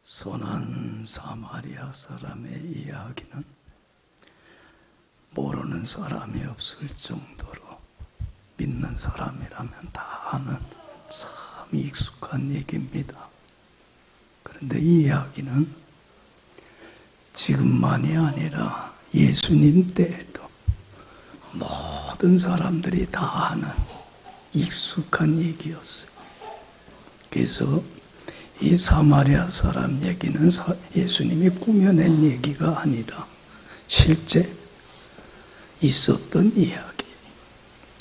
선한 사마리아 사람의 이야기는 모르는 사람이 없을 정도로 믿는 사람이라면 다 아는 참 익숙한 얘기입니다. 그런데 이 이야기는 지금만이 아니라 예수님 때에도 모든 사람들이 다 아는 익숙한 얘기였어요. 그래서 이 사마리아 사람 얘기는 예수님이 꾸며낸 얘기가 아니라 실제 있었던 이야기.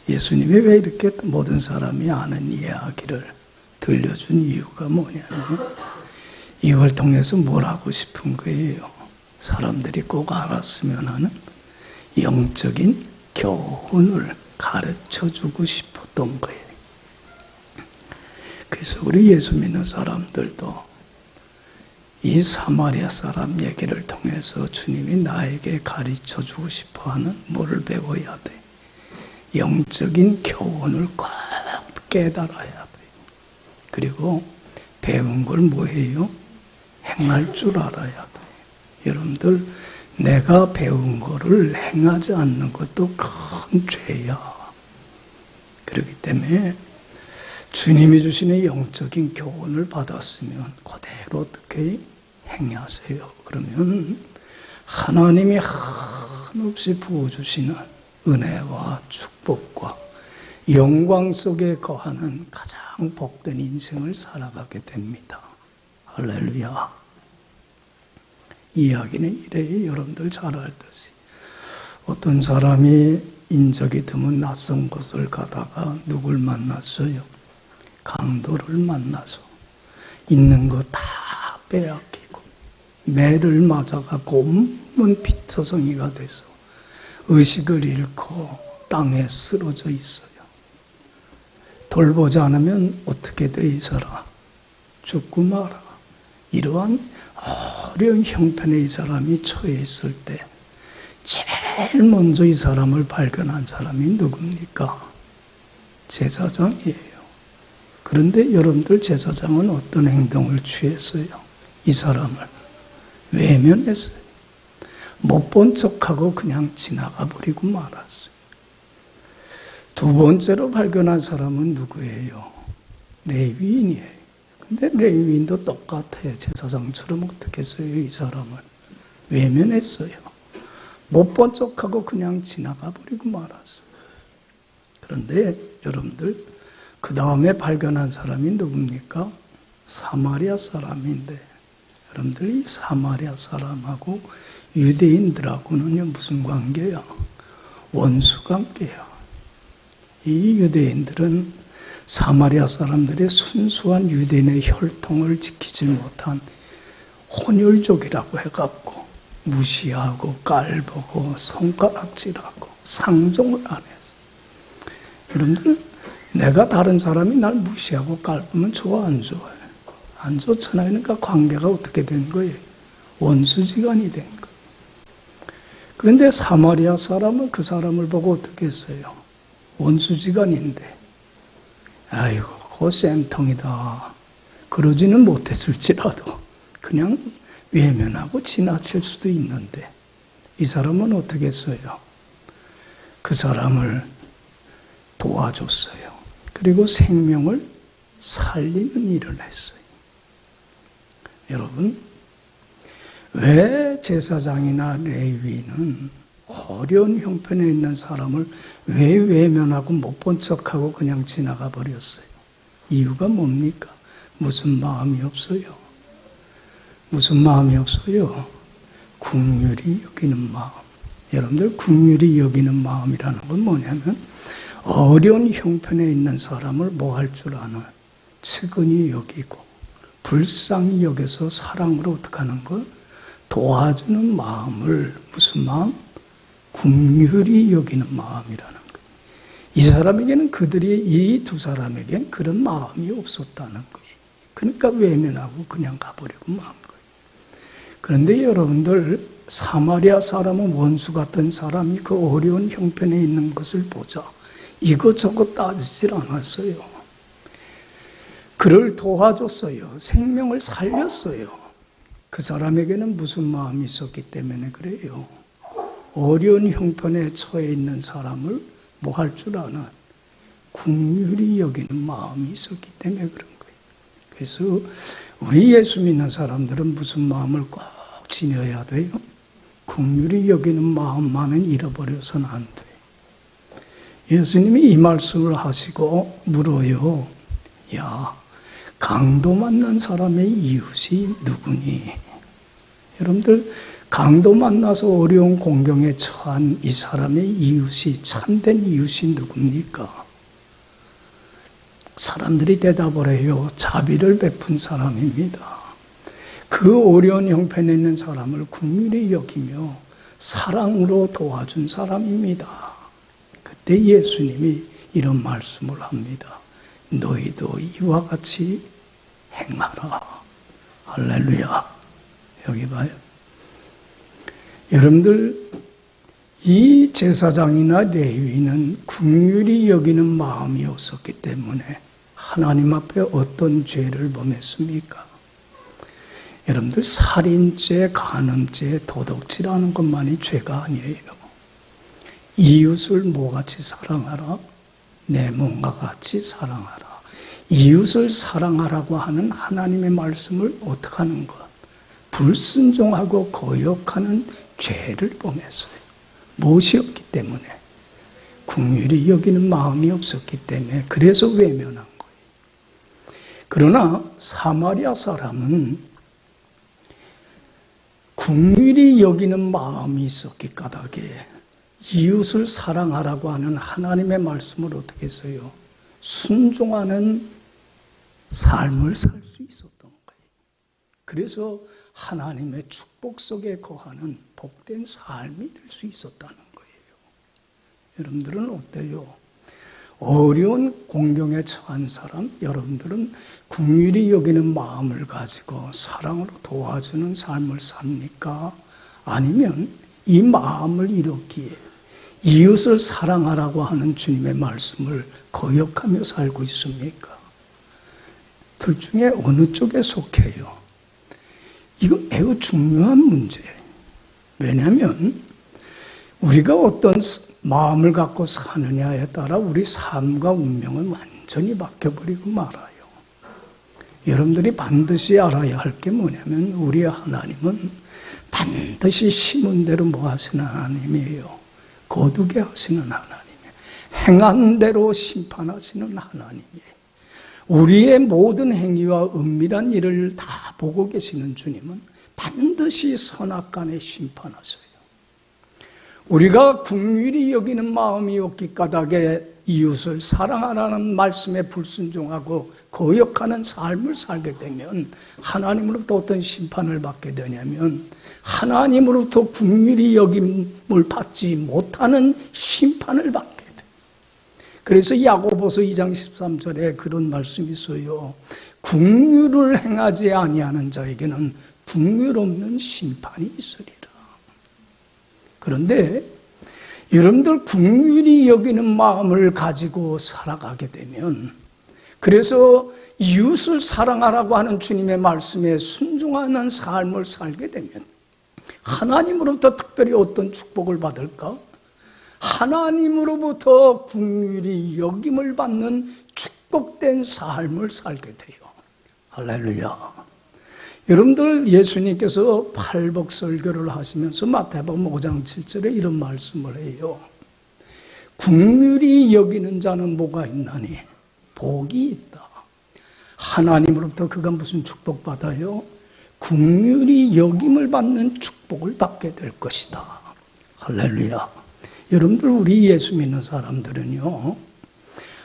예수님이 왜 이렇게 모든 사람이 아는 이야기를 들려준 이유가 뭐냐면 이걸 통해서 뭘 하고 싶은 거예요. 사람들이 꼭 알았으면 하는 영적인 교훈을 가르쳐주고 싶었던 거예요. 그래서 우리 예수 믿는 사람들도 이 사마리아 사람 얘기를 통해서 주님이 나에게 가르쳐주고 싶어하는 뭐를 배워야 돼? 영적인 교훈을 꼭 깨달아야 돼. 그리고 배운 걸 뭐예요? 행할 줄 알아야 돼. 여러분들, 내가 배운 거를 행하지 않는 것도 큰 죄야. 그렇기 때문에 주님이 주시는 영적인 교훈을 받았으면 그대로 어떻게 행하세요. 그러면 하나님이 한없이 부어주시는 은혜와 축복과 영광 속에 거하는 가장 복된 인생을 살아가게 됩니다. 할렐루야. 이야기는 이래요. 여러분들 잘 알듯이 어떤 사람이 인적이 드문 낯선 곳을 가다가 누굴 만났어요? 강도를 만나서 있는 거 다 빼앗기고 매를 맞아갖고 온몸 피투성이가 돼서 의식을 잃고 땅에 쓰러져 있어요. 돌보지 않으면 어떻게 돼 이 사람? 죽고 말아. 이러한 어려운 형편에 이 사람이 처해 있을 때 제일 먼저 이 사람을 발견한 사람이 누굽니까? 제사장이에요. 그런데 여러분들, 제사장은 어떤 행동을 취했어요? 이 사람을 외면했어요. 못 본 척하고 그냥 지나가 버리고 말았어요. 두 번째로 발견한 사람은 누구예요? 레위인이에요. 근데 레위인도 똑같아요. 제사장처럼 어떻게 했어요? 이 사람을 외면했어요. 못 본 척하고 그냥 지나가 버리고 말았어요. 그런데 여러분들, 그 다음에 발견한 사람이 누굽니까? 사마리아 사람인데, 여러분들, 이 사마리아 사람하고 유대인들하고는요 무슨 관계야? 원수 관계야. 이 유대인들은 사마리아 사람들의 순수한 유대인의 혈통을 지키지 못한 혼혈족이라고 해갖고 무시하고 깔보고 손가락질하고 상종을 안 했어. 여러분들, 내가 다른 사람이 날 무시하고 깔보면 좋아 안 좋아요? 안 좋잖아요. 그러니까 관계가 어떻게 된 거예요? 원수지간이 된 거예요. 그런데 사마리아 사람은 그 사람을 보고 어떻게 했어요? 원수지간인데 아이고 그 쌤통이다 그러지는 못했을지라도 그냥 외면하고 지나칠 수도 있는데 이 사람은 어떻게 했어요? 그 사람을 도와줬어요. 그리고 생명을 살리는 일을 했어요. 여러분, 왜 제사장이나 레위인은 어려운 형편에 있는 사람을 왜 외면하고 못 본 척하고 그냥 지나가 버렸어요? 이유가 뭡니까? 무슨 마음이 없어요? 무슨 마음이 없어요? 긍휼히 여기는 마음. 여러분들, 긍휼히 여기는 마음이라는 건 뭐냐면 어려운 형편에 있는 사람을 뭐 할 줄 아는 측은히 여기고 불쌍히 여겨서 사랑으로 어떻게 하는 거? 도와주는 마음을 무슨 마음? 긍휼히 여기는 마음이라는 거예요. 이 사람에게는 이 두 사람에게는 그런 마음이 없었다는 거예요. 그러니까 외면하고 그냥 가버리고 만 거예요. 그런데 여러분들, 사마리아 사람은 원수 같은 사람이 그 어려운 형편에 있는 것을 보자 이것저것 따지질 않았어요. 그를 도와줬어요. 생명을 살렸어요. 그 사람에게는 무슨 마음이 있었기 때문에 그래요. 어려운 형편에 처해 있는 사람을 뭐 할 줄 아나 긍휼히 여기는 마음이 있었기 때문에 그런 거예요. 그래서 우리 예수 믿는 사람들은 무슨 마음을 꼭 지녀야 돼요? 긍휼히 여기는 마음만은 잃어버려서는 안 돼요. 예수님이 이 말씀을 하시고 물어요. 야, 강도 만난 사람의 이웃이 누구니? 여러분들 강도 만나서 어려운 공경에 처한 이 사람의 이웃이 참된 이웃이 누굽니까? 사람들이 대답을 해요. 자비를 베푼 사람입니다. 그 어려운 형편에 있는 사람을 긍휼히 여기며 사랑으로 도와준 사람입니다. 그때 예수님이 이런 말씀을 합니다. 너희도 이와 같이 행하라. 할렐루야. 여기 봐요. 여러분들 이 제사장이나 레위는 긍휼히 여기는 마음이 없었기 때문에 하나님 앞에 어떤 죄를 범했습니까? 여러분들 살인죄, 간음죄, 도둑질하는 것만이 죄가 아니에요. 이웃을 뭐같이 사랑하라? 내 몸과 같이 사랑하라. 이웃을 사랑하라고 하는 하나님의 말씀을 어떻게 하는 것? 불순종하고 거역하는 죄를 범했어요. 무엇이 없기 때문에? 긍휼히 여기는 마음이 없었기 때문에 그래서 외면한 거예요. 그러나 사마리아 사람은 긍휼히 여기는 마음이 있었기 까닭에 이웃을 사랑하라고 하는 하나님의 말씀을 어떻게 했어요? 순종하는 삶을 살 수 있었던 거예요. 그래서 하나님의 축복 속에 거하는 복된 삶이 될 수 있었다는 거예요. 여러분들은 어때요? 어려운 공경에 처한 사람, 여러분들은 긍휼히 여기는 마음을 가지고 사랑으로 도와주는 삶을 삽니까? 아니면 이 마음을 이뤘기에 이웃을 사랑하라고 하는 주님의 말씀을 거역하며 살고 있습니까? 둘 중에 어느 쪽에 속해요? 이건 매우 중요한 문제예요. 왜냐하면 우리가 어떤 마음을 갖고 사느냐에 따라 우리 삶과 운명은 완전히 바뀌어버리고 말아요. 여러분들이 반드시 알아야 할 게 뭐냐면 우리의 하나님은 반드시 심은 대로 뭐 하시는 하나님이에요. 거두게 하시는 하나님이에요. 행한 대로 심판하시는 하나님이에요. 우리의 모든 행위와 은밀한 일을 다 보고 계시는 주님은 반드시 선악간에 심판하셔요. 우리가 긍휼히 여기는 마음이 없기 까닭에 이웃을 사랑하라는 말씀에 불순종하고 거역하는 삶을 살게 되면 하나님으로부터 어떤 심판을 받게 되냐면 하나님으로부터 긍휼히 여김을 받지 못하는 심판을 받게 돼요. 그래서 야고보서 2장 13절에 그런 말씀이 있어요. 긍휼을 행하지 아니하는 자에게는 긍휼 없는 심판이 있으리라. 그런데 여러분들 긍휼히 여기는 마음을 가지고 살아가게 되면, 그래서 이웃을 사랑하라고 하는 주님의 말씀에 순종하는 삶을 살게 되면 하나님으로부터 특별히 어떤 축복을 받을까? 하나님으로부터 긍휼히 여김을 받는 축복된 삶을 살게 돼요. 할렐루야. 여러분들 예수님께서 팔복설교를 하시면서 마태복음 5장 7절에 이런 말씀을 해요. 긍휼히 여기는 자는 뭐가 있나니? 복이 있다. 하나님으로부터 그가 무슨 축복받아요? 긍휼히 여김을 받는 축복을 받게 될 것이다. 할렐루야. 여러분들 우리 예수 믿는 사람들은요,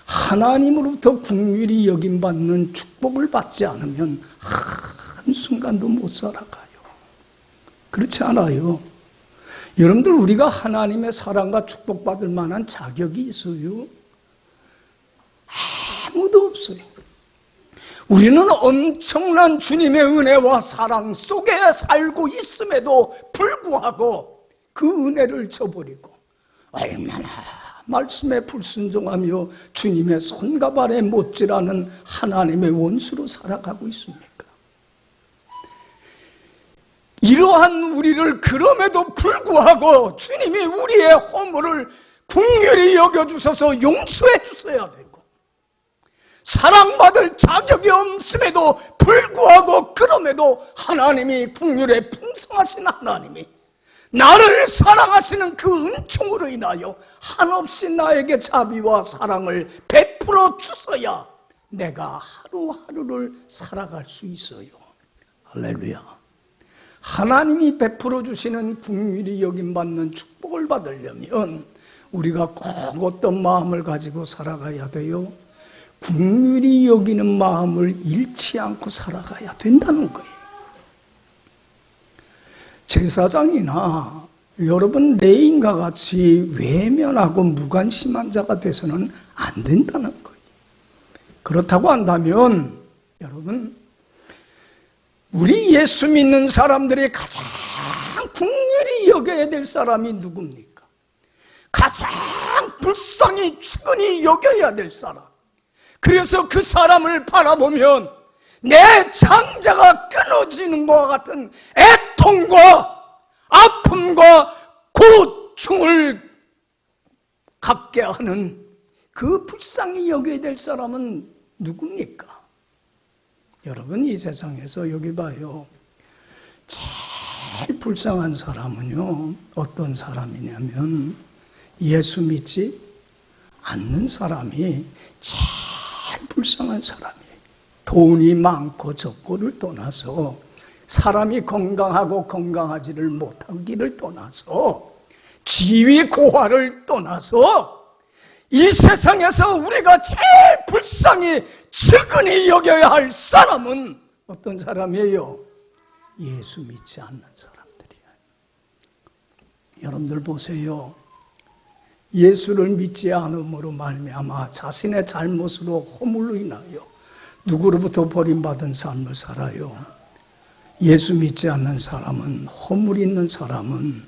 하나님으로부터 긍휼히 여김받는 축복을 받지 않으면 한순간도 못 살아가요. 그렇지 않아요? 여러분들 우리가 하나님의 사랑과 축복받을 만한 자격이 있어요? 아무도 없어요. 우리는 엄청난 주님의 은혜와 사랑 속에 살고 있음에도 불구하고 그 은혜를 저버리고 얼마나 말씀에 불순종하며 주님의 손과 발에 못질하는 하나님의 원수로 살아가고 있습니까? 이러한 우리를 그럼에도 불구하고 주님이 우리의 허물을 긍휼히 여겨주셔서 용서해 주셔야 되고, 사랑받을 자격이 없음에도 불구하고 그럼에도 하나님이 긍휼에 풍성하신 하나님이 나를 사랑하시는 그 은총으로 인하여 한없이 나에게 자비와 사랑을 베풀어 주셔야 내가 하루하루를 살아갈 수 있어요. 할렐루야. 하나님이 베풀어 주시는 긍휼히 여김받는 축복을 받으려면 우리가 꼭 어떤 마음을 가지고 살아가야 돼요? 긍휼히 여기는 마음을 잃지 않고 살아가야 된다는 거예요. 제사장이나 여러분 레인과 같이 외면하고 무관심한 자가 돼서는 안 된다는 거예요. 그렇다고 한다면 여러분, 우리 예수 믿는 사람들이 가장 긍휼히 여겨야 될 사람이 누굽니까? 가장 불쌍히 측은히 여겨야 될 사람. 그래서 그 사람을 바라보면 내 장자가 끊어지는 것과 같은 애통과 아픔과 고충을 갖게 하는 그 불쌍히 여겨야 될 사람은 누굽니까? 여러분, 이 세상에서 여기 봐요. 제일 불쌍한 사람은요, 어떤 사람이냐면 예수 믿지 않는 사람이 제일 불쌍한 사람이에요. 돈이 많고 적고를 떠나서, 사람이 건강하고 건강하지를 못하기를 떠나서, 지위 고하를 떠나서 이 세상에서 우리가 제일 불쌍히 측은히 여겨야 할 사람은 어떤 사람이에요? 예수 믿지 않는 사람들이에요. 여러분들 보세요. 예수를 믿지 않음으로 말미암아 자신의 잘못으로 허물로 인하여 누구로부터 버림받은 삶을 살아요. 예수 믿지 않는 사람은, 허물 있는 사람은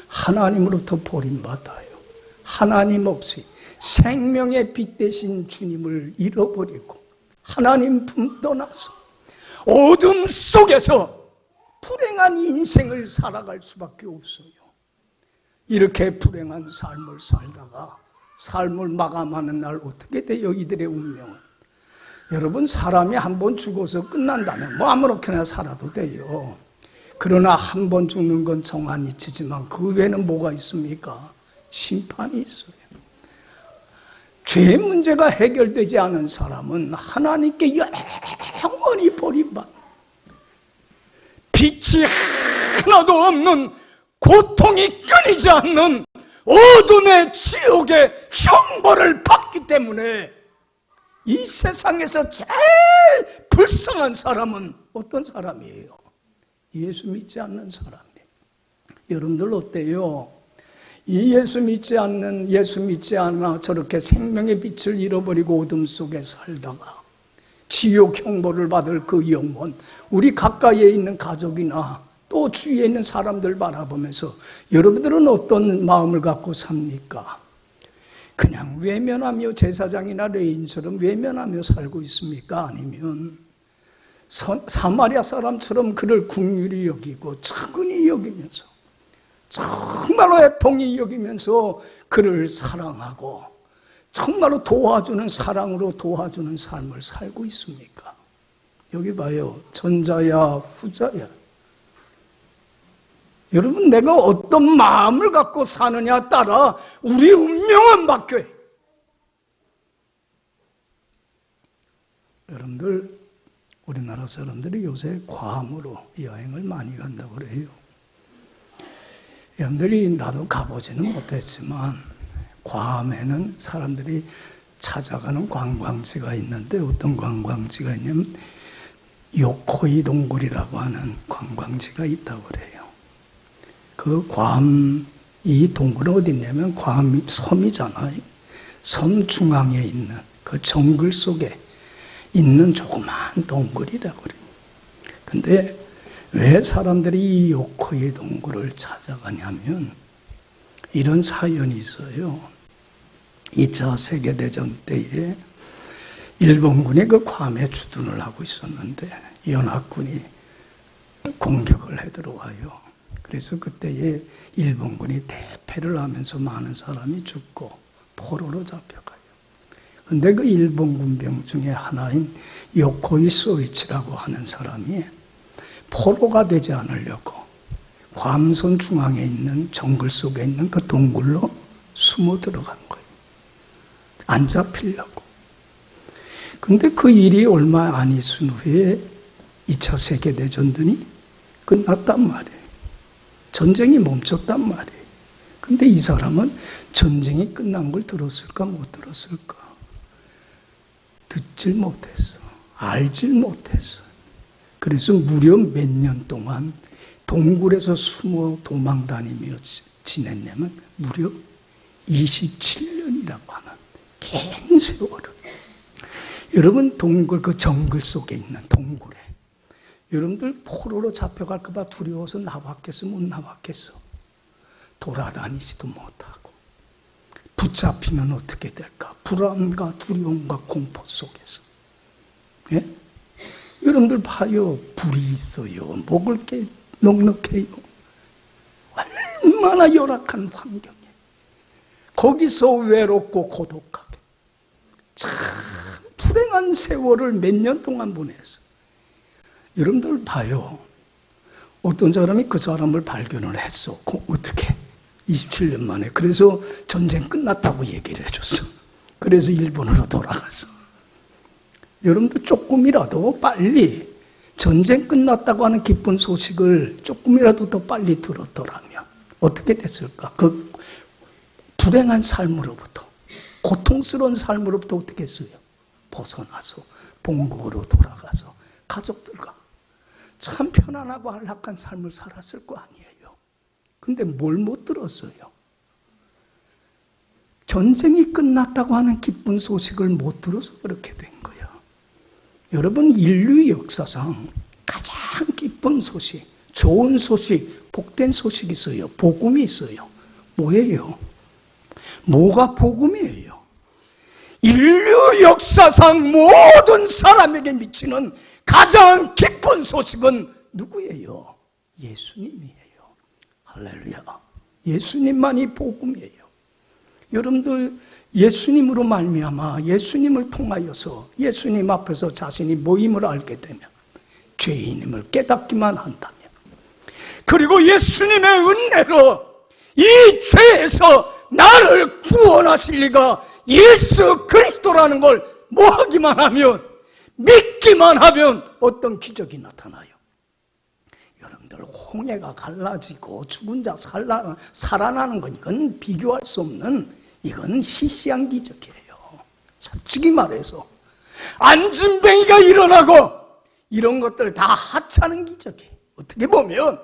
하나님으로부터 버림받아요. 하나님 없이 생명의 빛 대신 주님을 잃어버리고 하나님 품 떠나서 어둠 속에서 불행한 인생을 살아갈 수밖에 없어요. 이렇게 불행한 삶을 살다가 삶을 마감하는 날 어떻게 돼요? 이들의 운명은. 여러분, 사람이 한 번 죽어서 끝난다면 뭐 아무렇게나 살아도 돼요. 그러나 한 번 죽는 건 정한 이치지만 그 외에는 뭐가 있습니까? 심판이 있어요. 죄 문제가 해결되지 않은 사람은 하나님께 영원히 버림받는, 빛이 하나도 없는, 고통이 끊이지 않는 어둠의 지옥의 형벌을 받기 때문에 이 세상에서 제일 불쌍한 사람은 어떤 사람이에요? 예수 믿지 않는 사람이에요. 여러분들 어때요? 이 예수 믿지 않아 저렇게 생명의 빛을 잃어버리고 어둠 속에 살다가 지옥 형벌을 받을 그 영혼, 우리 가까이에 있는 가족이나 또 주위에 있는 사람들 바라보면서 여러분들은 어떤 마음을 갖고 삽니까? 그냥 외면하며 제사장이나 레인처럼 외면하며 살고 있습니까? 아니면 사마리아 사람처럼 그를 긍휼히 여기고 측은히 여기면서 정말로 애통히 여기면서 그를 사랑하고 정말로 도와주는, 사랑으로 도와주는 삶을 살고 있습니까? 여기 봐요. 전자야 후자야. 여러분, 내가 어떤 마음을 갖고 사느냐에 따라 우리 운명은 바뀌어요. 여러분들, 우리나라 사람들이 요새 괌으로 여행을 많이 간다고 그래요. 여러분들이, 나도 가보지는 못했지만 괌에는 사람들이 찾아가는 관광지가 있는데, 어떤 관광지가 있냐면 요코이 동굴이라고 하는 관광지가 있다고 그래요. 그 괌, 이 동굴은 어디 있냐면 괌 섬이잖아요. 섬 중앙에 있는 그 정글 속에 있는 조그만 동굴이라고 그래요. 근데 왜 사람들이 이 요코이 동굴을 찾아가냐면 이런 사연이 있어요. 2차 세계대전 때에 일본군이 그 괌에 주둔을 하고 있었는데 연합군이 공격을 해 들어와요. 그래서 그때에 일본군이 대패를 하면서 많은 사람이 죽고 포로로 잡혀가요. 그런데 그 일본 군병 중에 하나인 요코이 소이치라고 하는 사람이 포로가 되지 않으려고 괌선 중앙에 있는 정글 속에 있는 그 동굴로 숨어 들어간 거예요. 안 잡히려고. 근데 그 일이 얼마 안 있은 후에 2차 세계대전이 끝났단 말이에요. 전쟁이 멈췄단 말이에요. 근데 이 사람은 전쟁이 끝난 걸 들었을까 못 들었을까? 듣질 못했어. 알질 못했어. 그래서 무려 몇 년 동안 동굴에서 숨어 도망 다니며 지냈냐면 무려 27년이라고 하는 긴 세월을. 여러분 동굴 그 정글 속에 있는 동굴에 여러분들 포로로 잡혀갈까 봐 두려워서 나왔겠어 못 나왔겠어? 돌아다니지도 못하고 붙잡히면 어떻게 될까? 불안과 두려움과 공포 속에서. 예? 여러분들 봐요. 불이 있어요. 먹을 게 넉넉해요. 얼마나 열악한 환경에 거기서 외롭고 고독하게 참 불행한 세월을 몇 년 동안 보냈어. 여러분들 봐요. 어떤 사람이 그 사람을 발견을 했어. 어떻게? 27년 만에. 그래서 전쟁 끝났다고 얘기를 해줬어. 그래서 일본으로 돌아갔어. 여러분들 조금이라도 빨리 전쟁 끝났다고 하는 기쁜 소식을 조금이라도 더 빨리 들었더라면 어떻게 됐을까? 그 불행한 삶으로부터, 고통스러운 삶으로부터 어떻게 했어요? 벗어나서 본국으로 돌아가서 가족들과 참 편안하고 안락한 삶을 살았을 거 아니에요. 근데 뭘 못 들었어요? 전쟁이 끝났다고 하는 기쁜 소식을 못 들어서 그렇게 된 거예요. 여러분, 인류 역사상 가장 기쁜 소식, 좋은 소식, 복된 소식이 있어요. 복음이 있어요. 뭐예요? 뭐가 복음이에요? 인류 역사상 모든 사람에게 미치는 가장 기쁜 소식은 누구예요? 예수님이에요. 할렐루야. 예수님만이 복음이에요. 여러분들 예수님으로 말미암아 예수님을 통하여서 예수님 앞에서 자신이 모임을 알게 되면 죄인임을 깨닫기만 한다면 그리고 예수님의 은혜로 이 죄에서 나를 구원하실 리가 예수 그리스도라는 걸 뭐하기만 하면 믿기만 하면 어떤 기적이 나타나요. 여러분들 홍해가 갈라지고 죽은 자 살아나는 건 이건 비교할 수 없는 이건 시시한 기적이에요. 솔직히 말해서 안진뱅이가 일어나고 이런 것들 다 하찮은 기적이에요. 어떻게 보면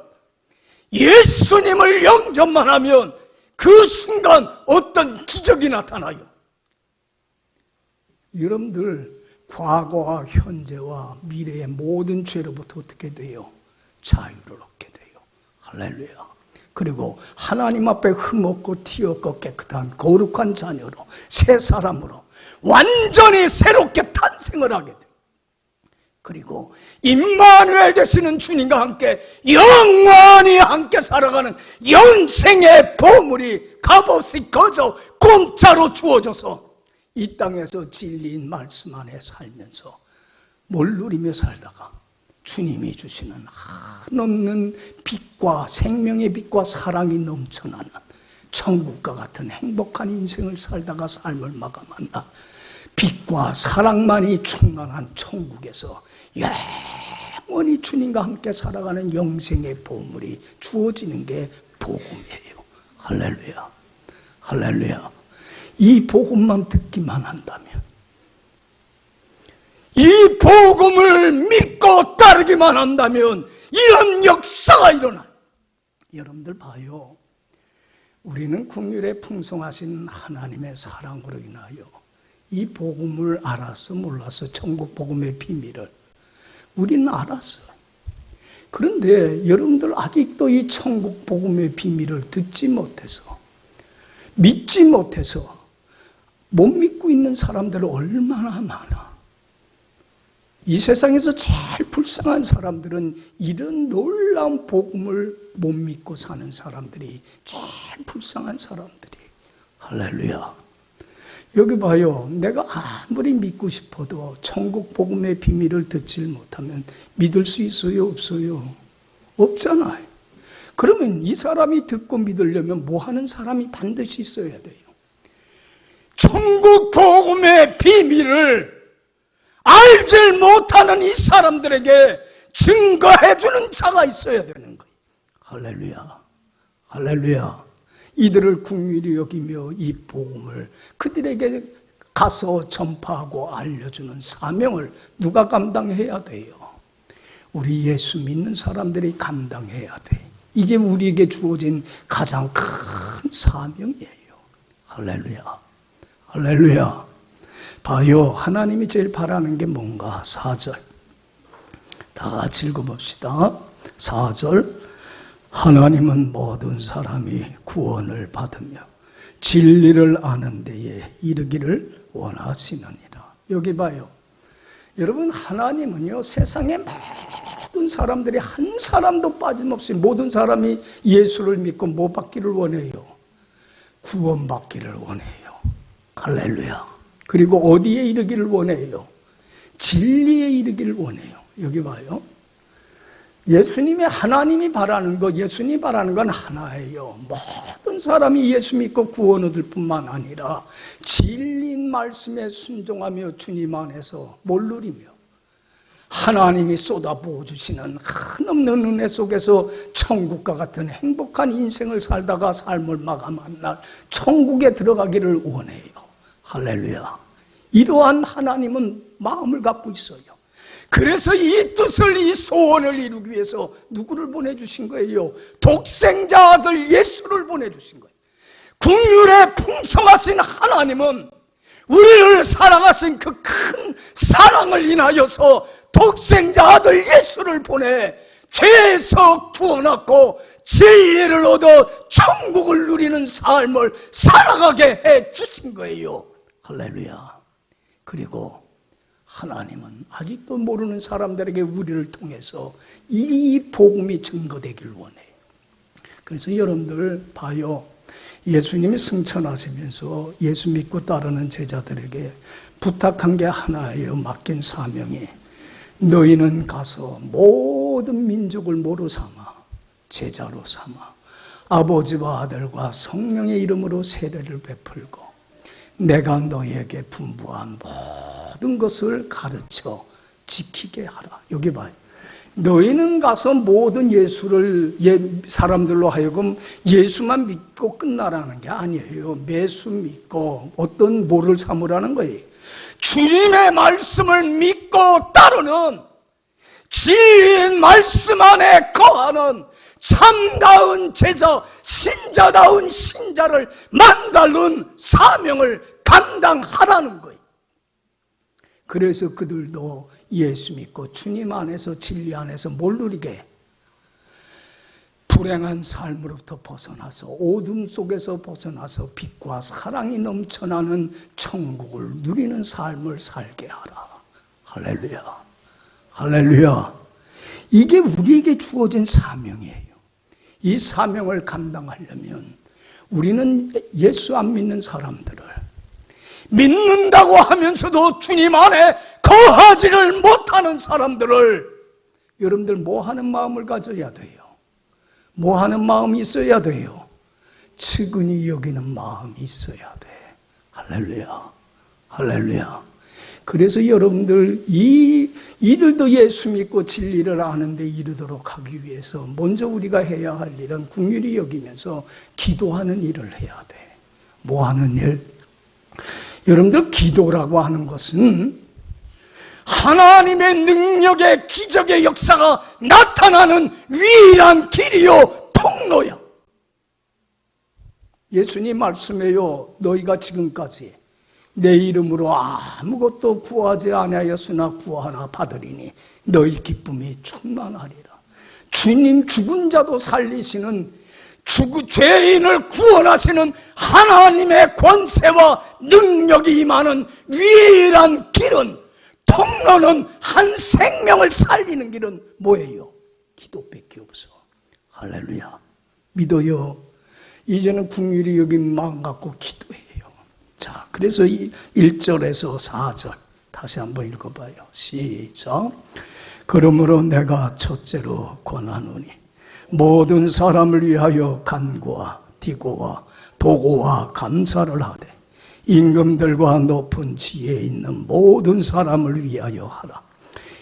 예수님을 영접만 하면 그 순간 어떤 기적이 나타나요. 여러분들 과거와 현재와 미래의 모든 죄로부터 어떻게 돼요? 자유를 얻게 돼요. 할렐루야. 그리고 하나님 앞에 흠없고 티없고 깨끗한 거룩한 자녀로 새 사람으로 완전히 새롭게 탄생을 하게 돼요. 그리고 임마누엘 되시는 주님과 함께 영원히 함께 살아가는 영생의 보물이 값없이 거저 공짜로 주어져서 이 땅에서 진리인 말씀 안에 살면서 뭘 누리며 살다가 주님이 주시는 한없는 빛과 생명의 빛과 사랑이 넘쳐나는 천국과 같은 행복한 인생을 살다가 삶을 마감한다. 빛과 사랑만이 충만한 천국에서 영원히 주님과 함께 살아가는 영생의 보물이 주어지는 게 복음이에요. 할렐루야. 할렐루야. 이 복음만 듣기만 한다면, 이 복음을 믿고 따르기만 한다면 이런 역사가 일어나요. 여러분들 봐요. 우리는 긍휼에 풍성하신 하나님의 사랑으로 인하여 이 복음을 알아서 몰라서 천국 복음의 비밀을 우리는 알았어요. 그런데 여러분들 아직도 이 천국 복음의 비밀을 듣지 못해서 믿지 못해서 못 믿고 있는 사람들 얼마나 많아. 이 세상에서 제일 불쌍한 사람들은 이런 놀라운 복음을 못 믿고 사는 사람들이 제일 불쌍한 사람들이. 할렐루야. 여기 봐요. 내가 아무리 믿고 싶어도 천국 복음의 비밀을 듣지 못하면 믿을 수 있어요? 없어요? 없잖아요. 그러면 이 사람이 듣고 믿으려면 뭐 하는 사람이 반드시 있어야 돼요? 천국 복음의 비밀을 알지 못하는 이 사람들에게 증거해주는 자가 있어야 되는 거예요. 할렐루야. 할렐루야. 이들을 긍휼히 여기며 이 복음을 그들에게 가서 전파하고 알려주는 사명을 누가 감당해야 돼요? 우리 예수 믿는 사람들이 감당해야 돼. 이게 우리에게 주어진 가장 큰 사명이에요. 할렐루야. 할렐루야. 봐요. 하나님이 제일 바라는 게 뭔가? 4절. 다 같이 읽어봅시다. 4절. 하나님은 모든 사람이 구원을 받으며 진리를 아는 데에 이르기를 원하시느니라. 여기 봐요. 여러분, 하나님은요, 세상의 모든 사람들이 한 사람도 빠짐없이 모든 사람이 예수를 믿고 뭐 받기를 원해요? 구원받기를 원해요. 할렐루야. 그리고 어디에 이르기를 원해요? 진리에 이르기를 원해요. 여기 봐요. 예수님의 하나님이 바라는 것, 예수님이 바라는 건 하나예요. 모든 사람이 예수 믿고 구원 얻을 뿐만 아니라 진리인 말씀에 순종하며 주님 안에서 뭘 누리며 하나님이 쏟아부어 주시는 한없는 은혜 속에서 천국과 같은 행복한 인생을 살다가 삶을 마감한 날 천국에 들어가기를 원해요. 할렐루야. 이러한 하나님은 마음을 갖고 있어요. 그래서 이 뜻을, 이 소원을 이루기 위해서 누구를 보내주신 거예요? 독생자 아들 예수를 보내주신 거예요. 긍휼에 풍성하신 하나님은 우리를 사랑하신 그 큰 사랑을 인하여서 독생자 아들 예수를 보내 죄에서 구원하고 진리를 얻어 천국을 누리는 삶을 살아가게 해 주신 거예요. 할렐루야. 그리고 하나님은 아직도 모르는 사람들에게 우리를 통해서 이 복음이 증거되길 원해요. 그래서 여러분들 봐요. 예수님이 승천하시면서 예수 믿고 따르는 제자들에게 부탁한 게 하나예요. 맡긴 사명이. 너희는 가서 모든 민족을 모로 삼아 제자로 삼아 아버지와 아들과 성령의 이름으로 세례를 베풀고 내가 너희에게 분부한 모든 것을 가르쳐 지키게 하라. 여기 봐요. 너희는 가서 모든 예수를 사람들로 하여금 예수만 믿고 끝나라는 게 아니에요. 매수 믿고 어떤 뭐를 삼으라는 거예요. 주님의 말씀을 믿고 따르는 진리의 말씀 안에 거하는 참다운 제자, 신자다운 신자를 만드는 사명을 감당하라는 거예요. 그래서 그들도 예수 믿고 주님 안에서 진리 안에서 뭘 누리게? 불행한 삶으로부터 벗어나서 어둠 속에서 벗어나서 빛과 사랑이 넘쳐나는 천국을 누리는 삶을 살게 하라. 할렐루야. 할렐루야. 이게 우리에게 주어진 사명이에요. 이 사명을 감당하려면 우리는 예수 안 믿는 사람들을 믿는다고 하면서도 주님 안에 거하지를 못하는 사람들을 여러분들 뭐 하는 마음을 가져야 돼요? 뭐 하는 마음이 있어야 돼요? 측은히 여기는 마음이 있어야 돼. 할렐루야. 할렐루야. 그래서 여러분들 이들도 예수 믿고 진리를 아는 데 이르도록 하기 위해서 먼저 우리가 해야 할 일은 긍휼히 여기면서 기도하는 일을 해야 돼. 뭐 하는 일? 여러분들 기도라고 하는 것은 하나님의 능력의 기적의 역사가 나타나는 유일한 길이요 통로야. 예수님 말씀해요. 너희가 지금까지 내 이름으로 아무것도 구하지 아니하였으나 구하라 받으리니 너희 기쁨이 충만하리라. 주님 죽은 자도 살리시는 죄인을 구원하시는 하나님의 권세와 능력이 임하는 유일한 길은 통로는 한 생명을 살리는 길은 뭐예요? 기도밖에 없어. 할렐루야. 믿어요. 이제는 긍휼히 여긴 마음 갖고 기도해요. 자, 그래서 1절에서 4절 다시 한번 읽어봐요. 시작. 그러므로 내가 첫째로 권하노니 모든 사람을 위하여 간구와 디고와 도고와 감사를 하되 임금들과 높은 지혜에 있는 모든 사람을 위하여 하라.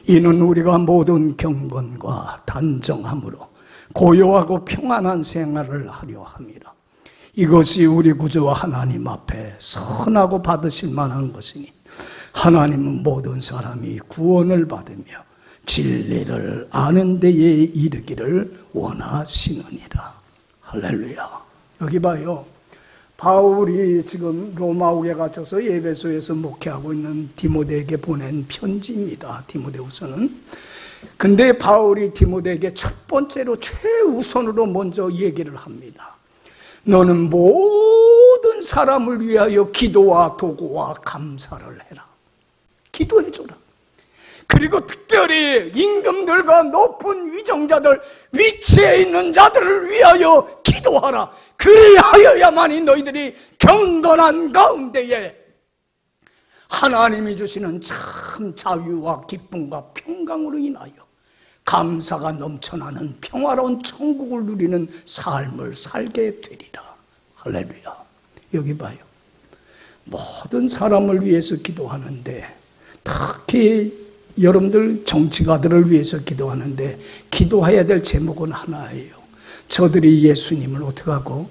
이는 우리가 모든 경건과 단정함으로 고요하고 평안한 생활을 하려 함이라. 이것이 우리 구주 하나님 앞에 선하고 받으실 만한 것이니 하나님은 모든 사람이 구원을 받으며 진리를 아는 데에 이르기를 원하시느니라. 할렐루야. 여기 봐요. 바울이 지금 로마옥에 갇혀서 에베소에서 목회하고 있는 디모데에게 보낸 편지입니다. 디모데후서는. 근데 바울이 디모데에게 첫 번째로 최우선으로 먼저 얘기를 합니다. 너는 모든 사람을 위하여 기도와 도구와 감사를 해라. 기도해줘라. 그리고 특별히 임금들과 높은 위정자들, 위치에 있는 자들을 위하여 기도하라. 그리하여야만이 너희들이 경건한 가운데에 하나님이 주시는 참 자유와 기쁨과 평강으로 인하여 감사가 넘쳐나는 평화로운 천국을 누리는 삶을 살게 되리라. 할렐루야. 여기 봐요. 모든 사람을 위해서 기도하는데 특히 여러분들 정치가들을 위해서 기도하는데 기도해야 될 제목은 하나예요. 저들이 예수님을 어떻게 하고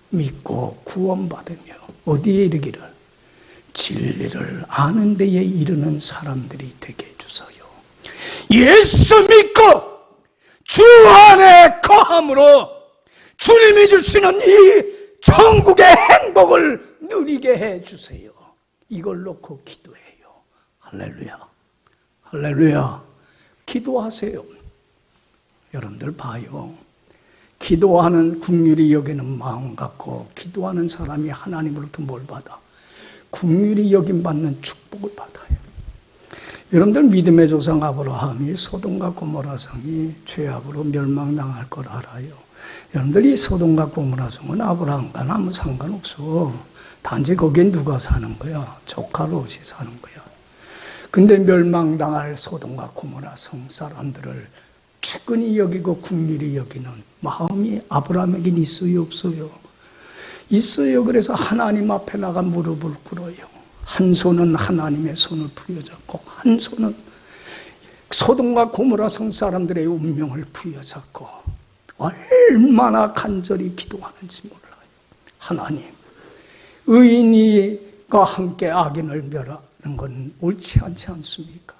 믿고 구원받으며 어디에 이르기를 진리를 아는 데에 이르는 사람들이 되게 해주세요. 예수 믿고 주 안에 거함으로 주님이 주시는 이 천국의 행복을 누리게 해주세요. 이걸 놓고 기도해요. 할렐루야. 할렐루야. 기도하세요. 여러분들 봐요. 기도하는 긍휼히 여기는 마음 갖고 기도하는 사람이 하나님으로부터 뭘 받아? 긍휼히 여김 받는 축복을 받아요. 여러분들 믿음의 조상 아브라함이 소돔과 고모라 성이 죄악으로 멸망당할 걸 알아요. 여러분들 이 소돔과 고모라 성은 아브라함과는 아무 상관없어. 단지 거기에 누가 사는 거야? 조카 롯이 사는 거야. 근데 멸망당할 소돔과 고모라 성 사람들을 측은히 여기고 긍휼히 여기는 마음이 아브라함에겐 있어요, 없어요? 있어요. 그래서 하나님 앞에 나가 무릎을 꿇어요. 한 손은 하나님의 손을 부여잡고 한 손은 소돔과 고모라 성 사람들의 운명을 부여잡고 얼마나 간절히 기도하는지 몰라요. 하나님, 의인이가 함께 악인을 멸하는 건 옳지 않지 않습니까?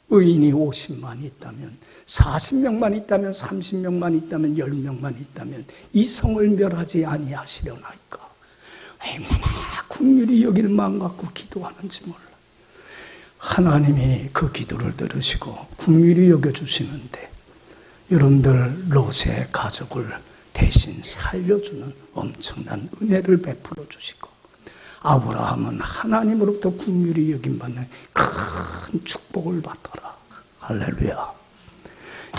의인이 50만 있다면 40명만 있다면 30명만 있다면 10명만 있다면 이 성을 멸하지 아니하시려나이까. 얼마나 긍휼히 여길 마음 갖고 기도하는지 몰라. 하나님이 그 기도를 들으시고 긍휼히 여겨주시는데 여러분들 롯의 가족을 대신 살려주는 엄청난 은혜를 베풀어 주시고 아브라함은 하나님으로부터 긍휼히 여김받는 큰 축복을 받더라. 할렐루야.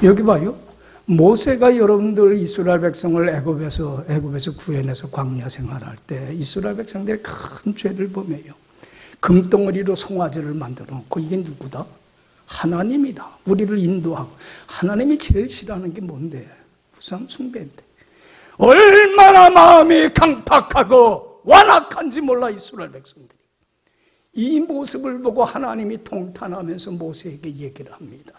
여기 봐요. 모세가 여러분들 이스라엘 백성을 애굽에서 구해내서 광야 생활할 때 이스라엘 백성들이 큰 죄를 범해요. 금덩어리로 송아지를 만들어 놓고 이게 누구다? 하나님이다. 우리를 인도하고. 하나님이 제일 싫어하는 게 뭔데? 우상 숭배인데. 얼마나 마음이 강팍하고 완악한지 몰라 이스라엘 백성들이. 이 모습을 보고 하나님이 통탄하면서 모세에게 얘기를 합니다.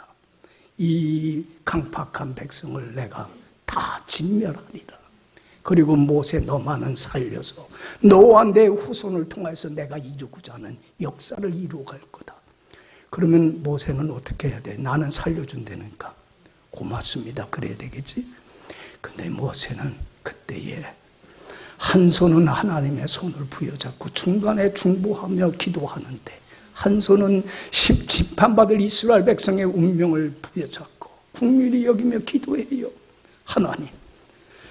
이 강팍한 백성을 내가 다 진멸하리라. 그리고 모세 너만은 살려서 너와 내 후손을 통해서 내가 이루고자 하는 역사를 이루어갈 거다. 그러면 모세는 어떻게 해야 돼? 나는 살려준다니까. 고맙습니다. 그래야 되겠지? 근데 모세는 그때에 한 손은 하나님의 손을 부여잡고 중간에 중보하며 기도하는데 한 손은 심판받을 이스라엘 백성의 운명을 부여잡고 긍휼히 여기며 기도해요.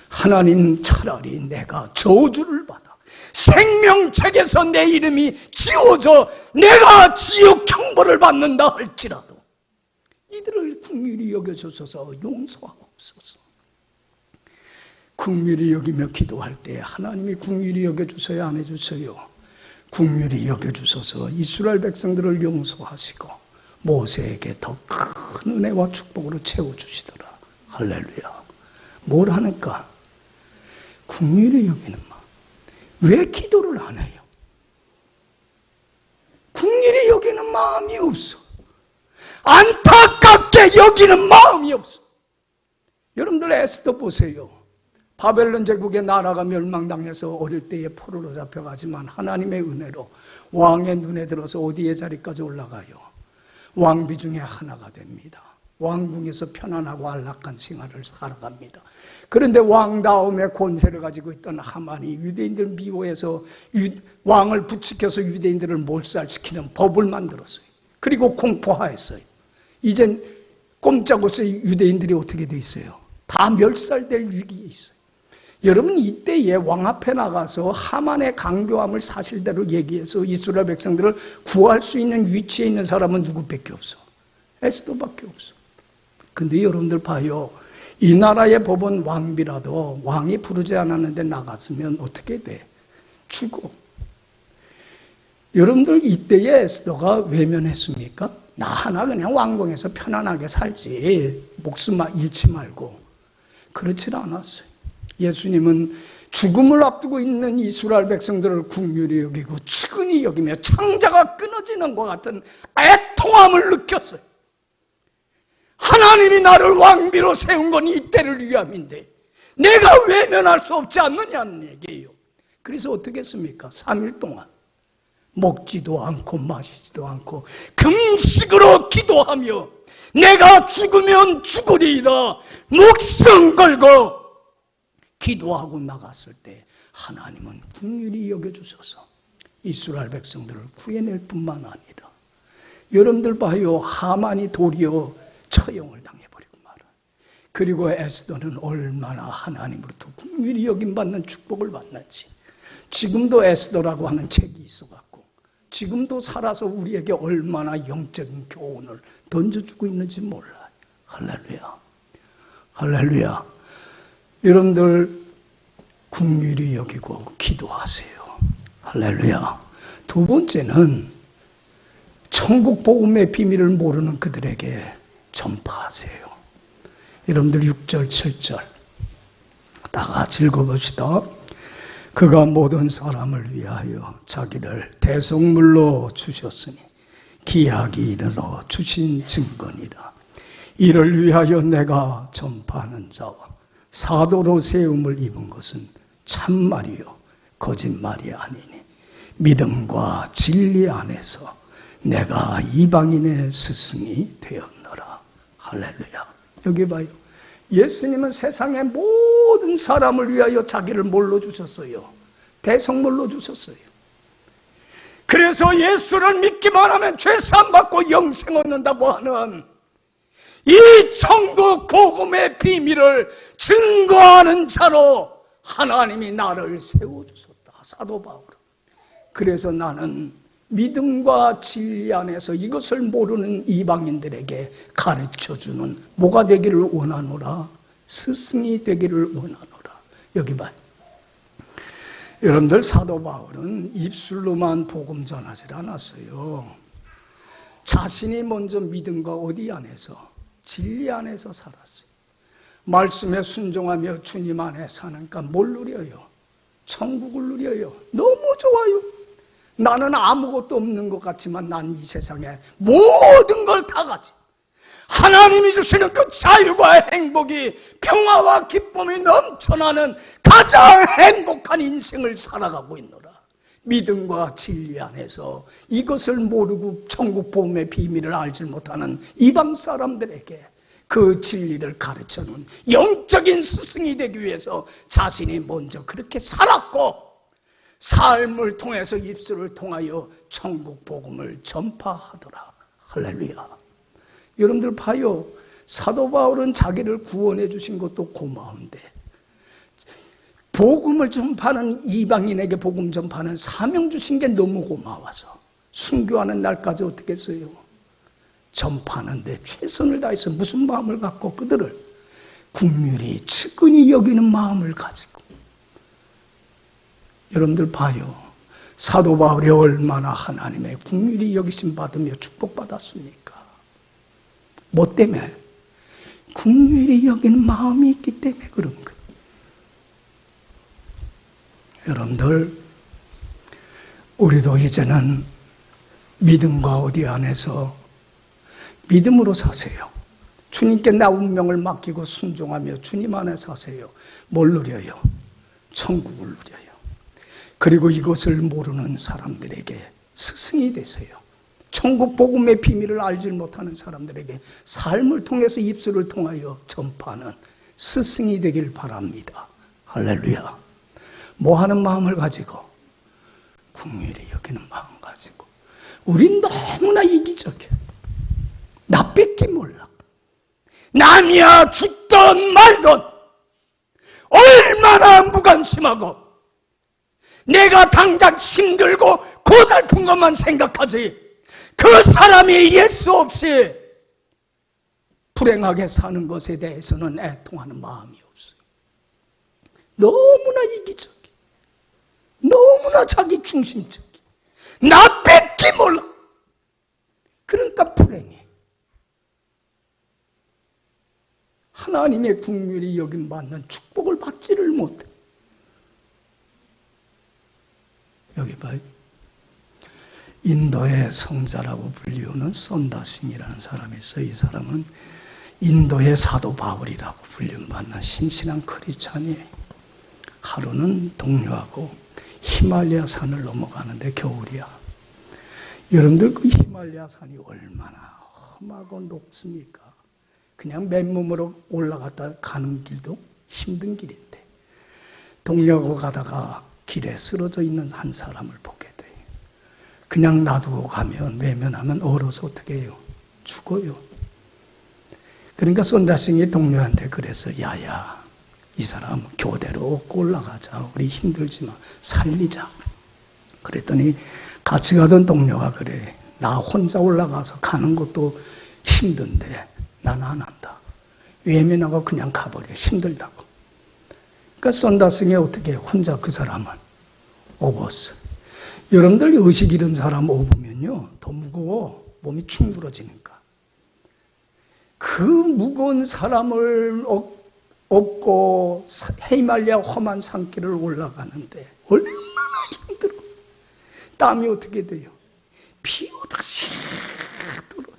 하나님 차라리 내가 저주를 받아 생명책에서 내 이름이 지워져 내가 지옥 형벌을 받는다 할지라도 이들을 긍휼히 여겨주소서. 용서하옵소서. 긍휼히 여기며 기도할 때 하나님이 긍휼히 여겨주셔야 안 해주셔요? 긍휼히 여겨주셔서 이스라엘 백성들을 용서하시고 모세에게 더 큰 은혜와 축복으로 채워주시더라. 할렐루야. 뭘 하니까? 긍휼히 여기는 마음. 왜 기도를 안 해요? 긍휼히 여기는 마음이 없어. 안타깝게 여기는 마음이 없어. 여러분들 에스더 보세요. 바벨론 제국의 나라가 멸망당해서 어릴 때에 포로로 잡혀가지만 하나님의 은혜로 왕의 눈에 들어서 어디의 자리까지 올라가요? 왕비 중에 하나가 됩니다. 왕궁에서 편안하고 안락한 생활을 살아갑니다. 그런데 왕다움의 권세를 가지고 있던 하만이 유대인들 미워해서 왕을 부추겨서 유대인들을 몰살시키는 법을 만들었어요. 그리고 공포하였어요. 이젠 꼼짝없이 유대인들이 어떻게 돼 있어요? 다 멸살될 위기에 있어요. 여러분, 이때에 왕 앞에 나가서 하만의 강교함을 사실대로 얘기해서 이스라엘 백성들을 구할 수 있는 위치에 있는 사람은 누구밖에 없어? 에스더밖에 없어. 근데 여러분들 봐요. 이 나라의 법은 왕비라도 왕이 부르지 않았는데 나갔으면 어떻게 돼? 죽어. 여러분들 이때에 에스더가 외면했습니까? 나 하나 그냥 왕궁에서 편안하게 살지, 목숨 잃지 말고. 그렇지 않았어요. 예수님은 죽음을 앞두고 있는 이스라엘 백성들을 긍휼히 여기고 측은히 여기며 창자가 끊어지는 것 같은 애통함을 느꼈어요. 하나님이 나를 왕비로 세운 건 이때를 위함인데 내가 외면할 수 없지 않느냐는 얘기예요. 그래서 어떻게 했습니까? 3일 동안 먹지도 않고 마시지도 않고 금식으로 기도하며 내가 죽으면 죽으리이다 목숨 걸고 기도하고 나갔을 때 하나님은 긍휼히 여겨주셔서 이스라엘 백성들을 구해낼 뿐만 아니라 여러분들 봐요. 하만이 도리어 처형을 당해버리고 말아. 그리고 에스더는 얼마나 하나님으로부터 긍휼히 여김받는 축복을 받는지. 지금도 에스더라고 하는 책이 있어갖고 지금도 살아서 우리에게 얼마나 영적인 교훈을 던져주고 있는지 몰라요. 할렐루야. 할렐루야. 여러분들 긍휼히 여기고 기도하세요. 할렐루야. 두 번째는 천국 복음의 비밀을 모르는 그들에게 전파하세요. 여러분들 6절 7절 다 같이 읽어봅시다. 그가 모든 사람을 위하여 자기를 대속물로 주셨으니 기약이 이르러 주신 증거니라. 이를 위하여 내가 전파하는 자와 사도로 세움을 입은 것은 참말이요 거짓말이 아니니 믿음과 진리 안에서 내가 이방인의 스승이 되었노라. 할렐루야. 여기 봐요. 예수님은 세상의 모든 사람을 위하여 자기를 뭘로 주셨어요? 대성물로 주셨어요. 그래서 예수를 믿기만 하면 죄 사함받고 영생 얻는다고 하는 이 천국 복음의 비밀을 증거하는 자로 하나님이 나를 세워주셨다. 사도 바울은. 그래서 나는 믿음과 진리 안에서 이것을 모르는 이방인들에게 가르쳐주는 뭐가 되기를 원하노라? 스승이 되기를 원하노라. 여기 봐요. 여러분들 사도 바울은 입술로만 복음 전하지 않았어요. 자신이 먼저 믿음과 어디 안에서? 진리 안에서 살았어요. 말씀에 순종하며 주님 안에 사니까 뭘 누려요? 천국을 누려요. 너무 좋아요. 나는 아무것도 없는 것 같지만 난 이 세상에 모든 걸 다 가지. 하나님이 주시는 그 자유와 행복이 평화와 기쁨이 넘쳐나는 가장 행복한 인생을 살아가고 있노라. 믿음과 진리 안에서 이것을 모르고 천국 복음의 비밀을 알지 못하는 이방 사람들에게 그 진리를 가르쳐놓은 영적인 스승이 되기 위해서 자신이 먼저 그렇게 살았고 삶을 통해서 입술을 통하여 천국 복음을 전파하더라. 할렐루야. 여러분들 봐요. 사도 바울은 자기를 구원해 주신 것도 고마운데 복음을 전파하는 이방인에게 복음 전파하는 사명 주신 게 너무 고마워서 순교하는 날까지 어떻게 했어요? 전파하는데 최선을 다해서 무슨 마음을 갖고 그들을 긍휼히 측은히 여기는 마음을 가지고. 여러분들 봐요. 사도 바울이 얼마나 하나님의 긍휼히 여기심 받으며 축복받았습니까? 뭐 때문에? 긍휼히 여기는 마음이 있기 때문에 그런 거예요. 여러분들, 우리도 이제는 믿음과 어디 안에서 믿음으로 사세요. 주님께 나 운명을 맡기고 순종하며 주님 안에 사세요. 뭘 누려요? 천국을 누려요. 그리고 이것을 모르는 사람들에게 스승이 되세요. 천국 복음의 비밀을 알지 못하는 사람들에게 삶을 통해서 입술을 통하여 전파하는 스승이 되길 바랍니다. 할렐루야. 뭐 하는 마음을 가지고? 긍휼히 여기는 마음 가지고. 우린 너무나 이기적이야. 나 뺏기 몰라. 남이야 죽던 말던 얼마나 무관심하고 내가 당장 힘들고 고달픈 것만 생각하지 그 사람이 예수 없이 불행하게 사는 것에 대해서는 애통하는 마음이 없어요. 너무나 이기적이야. 너무나 자기 중심적이야. 나 뺏기 몰라. 그러니까 불행해. 하나님의 긍휼히 여김 받는 축복을 받지를 못해. 여기 봐요. 인도의 성자라고 불리우는 썬다싱이라는 사람이 있어요. 이 사람은 인도의 사도 바울이라고 불림받는 신실한 크리스찬이에요. 하루는 동료하고 히말라야 산을 넘어가는데 겨울이야. 여러분들 그 히말라야 산이 얼마나 험하고 높습니까? 그냥 맨몸으로 올라갔다 가는 길도 힘든 길인데 동료하고 가다가 길에 쓰러져 있는 한 사람을 보게 돼요. 그냥 놔두고 가면 외면하면 얼어서 어떻게 해요? 죽어요. 그러니까 썬다싱이 동료한테 그래서 야야 이 사람 교대로 얻고 올라가자. 우리 힘들지만 살리자. 그랬더니 같이 가던 동료가 그래. 나 혼자 올라가서 가는 것도 힘든데 난 안 한다. 외면하고 그냥 가버려. 힘들다고. 그러니까 썬다싱이 어떻게 혼자 그 사람을 업었어. 여러분들 의식 잃은 사람 업으면요. 더 무거워. 몸이 충들어지니까. 그 무거운 사람을 없고 히말라야 험한 산길을 올라가는데 얼마나 힘들어. 땀이 어떻게 돼요? 피 오듯이 떨어져.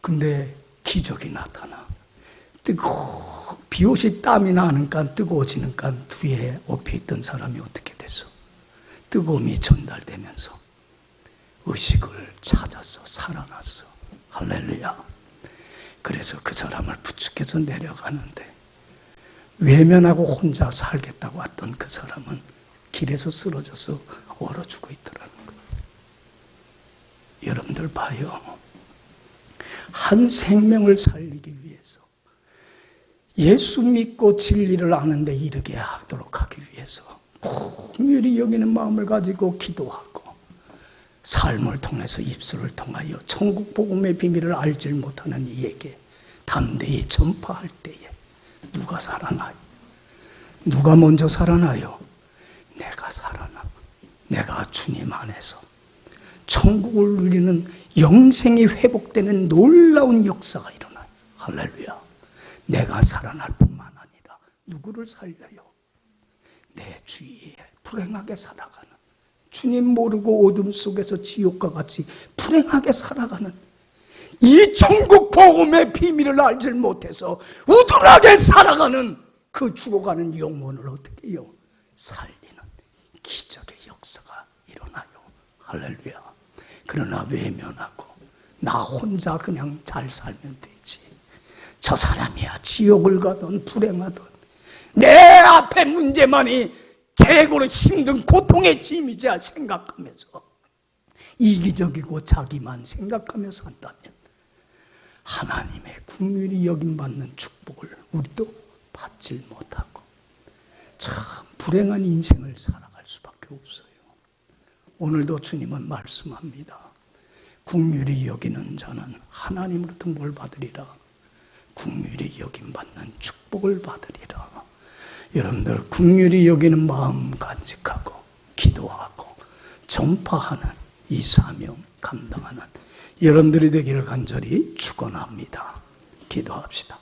근데 기적이 나타나. 비옷이 땀이 나니까 뜨거워지니까 뒤에 엎여 있던 사람이 어떻게 됐어? 뜨거움이 전달되면서 의식을 찾아서 살아났어. 할렐루야. 그래서 그 사람을 부축해서 내려가는데 외면하고 혼자 살겠다고 왔던 그 사람은 길에서 쓰러져서 얼어 죽어 있더라는 거예요. 여러분들 봐요. 한 생명을 살리기 위해서 예수 믿고 진리를 아는 데 이르게 하도록 하기 위해서 긍휼히 여기는 마음을 가지고 기도하고 삶을 통해서 입술을 통하여 천국 복음의 비밀을 알지 못하는 이에게 담대히 전파할 때에 누가 살아나요? 누가 먼저 살아나요? 내가 살아나. 내가 주님 안에서 천국을 누리는 영생이 회복되는 놀라운 역사가 일어나요. 할렐루야. 내가 살아날 뿐만 아니라 누구를 살려요? 내 주위에 불행하게 살아가는 주님 모르고 어둠 속에서 지옥과 같이 불행하게 살아가는 이 천국 복음의 비밀을 알지 못해서 우둔하게 살아가는 그 죽어가는 영혼을 어떻게 해요? 살리는 기적의 역사가 일어나요. 할렐루야. 그러나 외면하고 나 혼자 그냥 잘 살면 되지. 저 사람이야 지옥을 가든 불행하든 내 앞에 문제만이 최고로 힘든 고통의 짐이자 생각하면서 이기적이고 자기만 생각하며 산다면 하나님의 긍휼히 여김받는 축복을 우리도 받질 못하고 참 불행한 인생을 살아갈 수밖에 없어요. 오늘도 주님은 말씀합니다. 긍휼히 여기는 자는 하나님으로부터 뭘 받으리라? 긍휼히 여김받는 축복을 받으리라. 여러분들 긍휼히 여기는 마음 간직하고 기도하고 전파하는 이 사명 감당하는 여러분들이 되기를 간절히 축원합니다. 기도합시다.